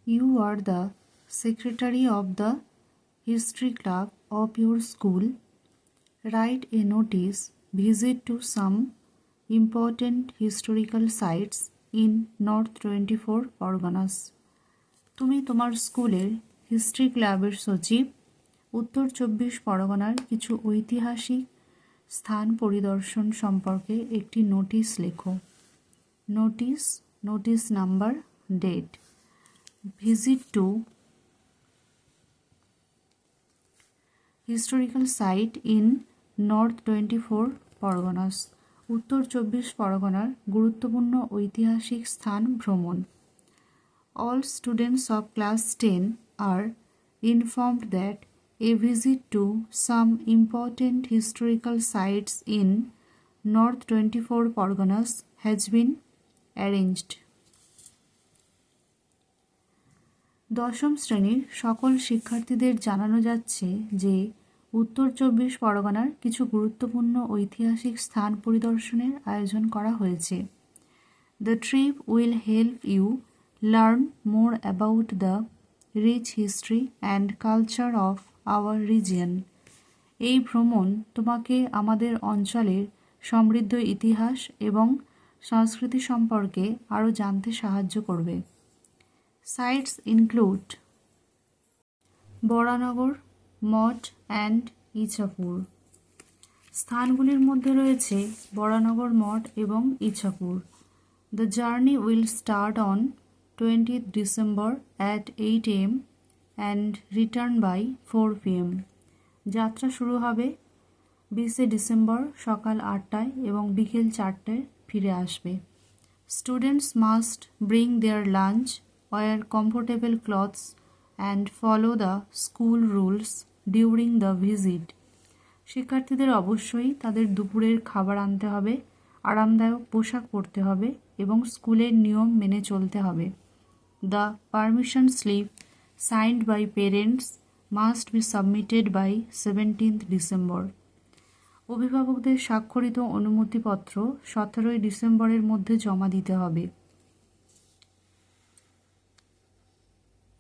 You are the secretary of the history club of your school. Write a notice, visit to some important historical sites in North 24 Parganas. তুমি তোমার স্কুলের history ক্লাবের সচিব, উত্তর 24 পরগনার কিছু ঐতিহাসিক স্থান পরিদর্শন সম্পর্কে একটি নোটিশ লেখো। Notice number, date. Visit to historical site in north 24 Parganas, উত্তর 24 পরগনার গুরুত্বপূর্ণ ঐতিহাসিক স্থান ভ্রমণ। All students of class 10 are informed that a visit to some important historical sites in North 24 Parganas has been arranged. দশম শ্রেণীর সকল শিক্ষার্থীদের জানানো যাচ্ছে যে উত্তর 24 পরগনার কিছু গুরুত্বপূর্ণ ঐতিহাসিক স্থান পরিদর্শনের আয়োজন করা হয়েছে। The trip will help you learn more about the rich history and culture of our region. এই ভ্রমণ তোমাকে আমাদের অঞ্চলের সমৃদ্ধ ইতিহাস এবং সংস্কৃতি সম্পর্কে আরও জানতে সাহায্য করবে। Sites include Baranagar, Math and Ichapur. স্থানগুলির মধ্যে রয়েছে বরানগর মঠ এবং Ichapur. The journey will start on 20th December at 8 am and return by 4 pm. যাত্রা শুরু হবে 20 ডিসেম্বর সকাল 8টায় এবং বিকেল 4টায় ফিরে আসবে। Students must bring their lunch, wear comfortable clothes and follow the school rules during the visit. শিক্ষার্থীদের অবশ্যই তাদের দুপুরের খাবার আনতে হবে, আরামদায়ক পোশাক পরতে হবে এবং স্কুলের নিয়ম মেনে চলতে হবে। The permission slip signed by parents must be submitted by 17th December. অভিভাবকদের স্বাক্ষরিত অনুমতিপত্র 17 ডিসেম্বরের মধ্যে জমা দিতে হবে।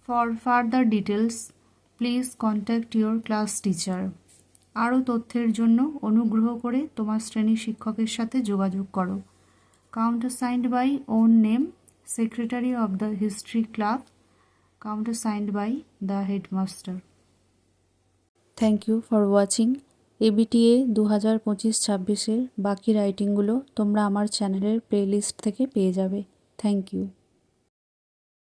For further details, please contact your class teacher. আরও তথ্যের জন্য অনুগ্রহ করে তোমার শ্রেণী শিক্ষকের সাথে যোগাযোগ করো। Countersigned by own name, Secretary of the History Club, countersigned by the Headmaster. Thank you for watching. ABTA 2025-26 বাকি রাইটিংগুলো তোমরা আমার চ্যানেলের প্লেলিস্ট থেকে পেয়ে যাবে। Thank you.